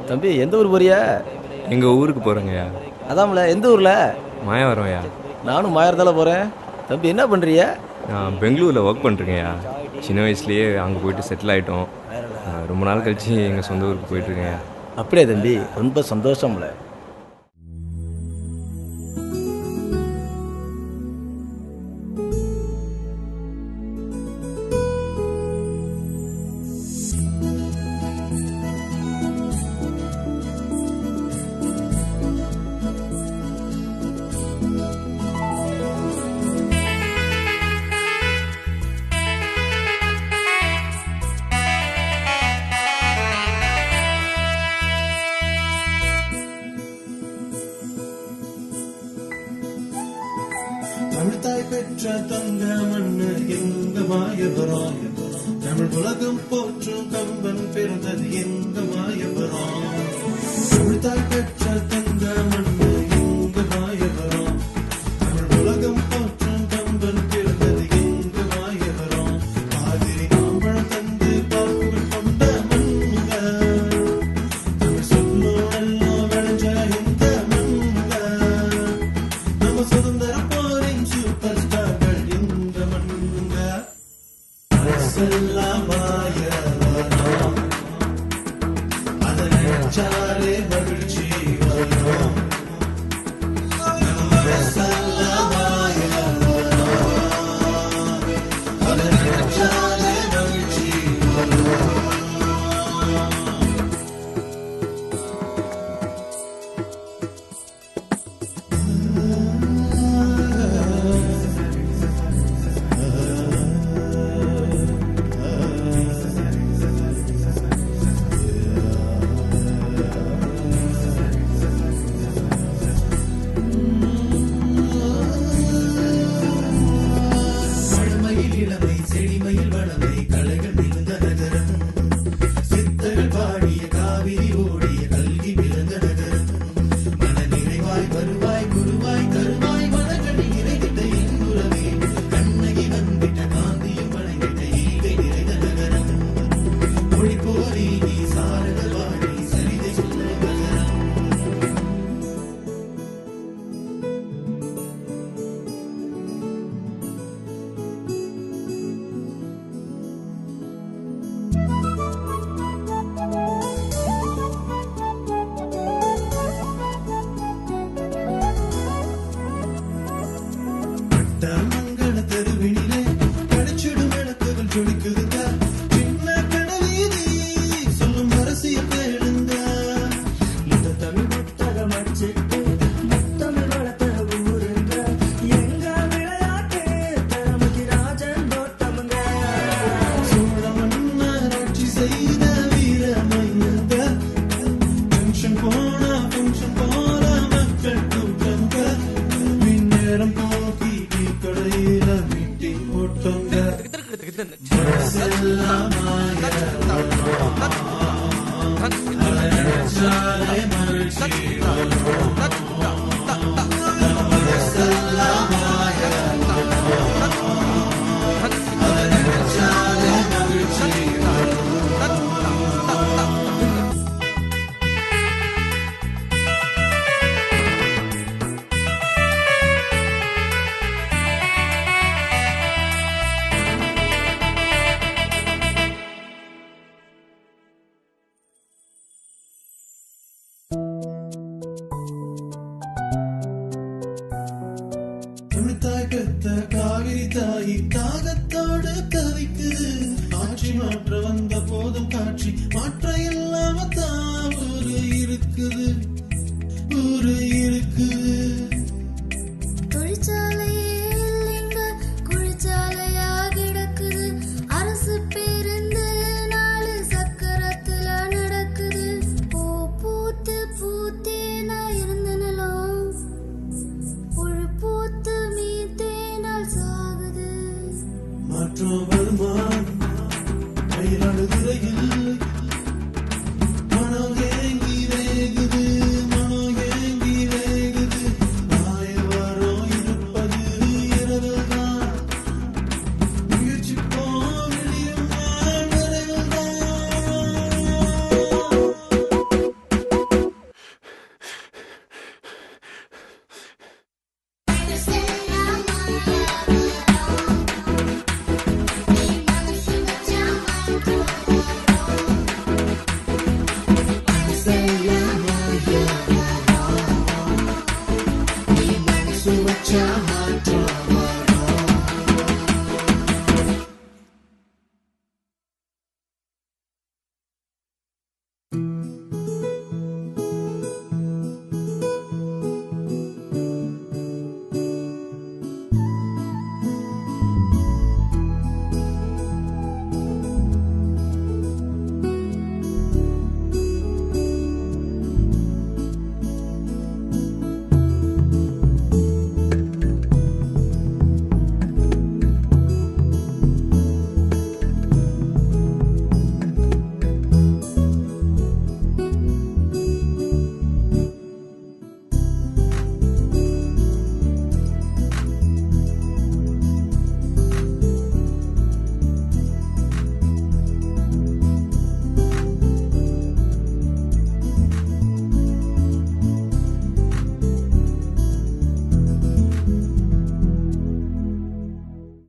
தம்பி எந்த ஊர் போறியா? எங்கள் ஊருக்கு போகிறேங்கய்யா. அதான்ல எந்த ஊரில்? மாயவரம்யா. நானும் மாயறதால போகிறேன். தம்பி என்ன பண்ணுறிய? நான் பெங்களூரில் ஒர்க் பண்ணுறேங்கய்யா. சின்ன வயசுலேயே அங்கே போயிட்டு செட்டில் ஆகிட்டோம். ரொம்ப நாள் கழித்து எங்கள் சொந்த ஊருக்கு போயிட்டுருக்கேன்யா. அப்படியே தம்பி, ரொம்ப சந்தோஷம்ல. தமிழ்தாய் பெற்ற தங்க மண்ணு எங்க மாயவரம், தமிழ் உலகம் போற்றும் கம்பன் பிறந்தது எங்க மாயவரம். தமிழ்தாய் பெற்ற தங்க மண்ணு எங்க மாயவரம், தமிழ் உலகம் போற்றும் கம்பன் பிறந்தது எங்க மாயவரம். மாதிரி மாம்பழம் தந்து பாக்குகள் கொண்ட மண்ணுங்க, தமிழ் சொல்லோடெல்லாம் விளைஞ்ச இந்த மண்ணுங்க. நம்ம சுதந்திர சூப்பர் ஸ்டார்கள் இந்த மண்ணுங்க. அரசெல்லாம் மாயவரம், அதை நினைச்சாலே மகிழ்ச்சி வரும். அரசெல்லாம் மாயவரம், அதை நினைச்சாலே மகிழ்ச்சி வரும். இளமை செடிமையில் வளமை கலைகள் மிகுந்த நகரம், சித்தர்கள் பாடிய காவிரி ஓடிய கல்வி விளந்த நகரம். மன நிறைவாய் வருவாய் குருவாய் கருவாய் மனக்கணி நிறைந்திட்ட இன்புறமே, கண்ணகி வந்திட்ட காந்தியும் வணங்கிட்ட ஈகை நிறைந்த நகரம். மொழி போரி நீ சாரத வாடி சரிதை சொல்லும் நகரம். மங்கள தெருவினிலே கிடைச்சிடும் விளக்குகள் ஜொலிக்குதுங்க. சின்ன கடவீதி சொல்லும் அரசியல் தேடுங்க. இந்த தமிழ் புத்தகம் அச்சிட்டு முத்தமிழ் வளர்த்த ஊருங்க. எங்க விளையாட்டு தலைமைக்கு ராஜன் தோட்டமுங்க. சோழ மன்னர் ஆட்சி செய்த வீர மையங்க. பென்ஷன் போனா பென்ஷன் போல மக்கள் கூட்டங்க. மின்னேரம் போக்கி கடையில மீட்டிங் போட்டோங்க. அரசெல்லாம் மாயவரம், அதை நினைச்சாலே மகிழ்ச்சி வரும்.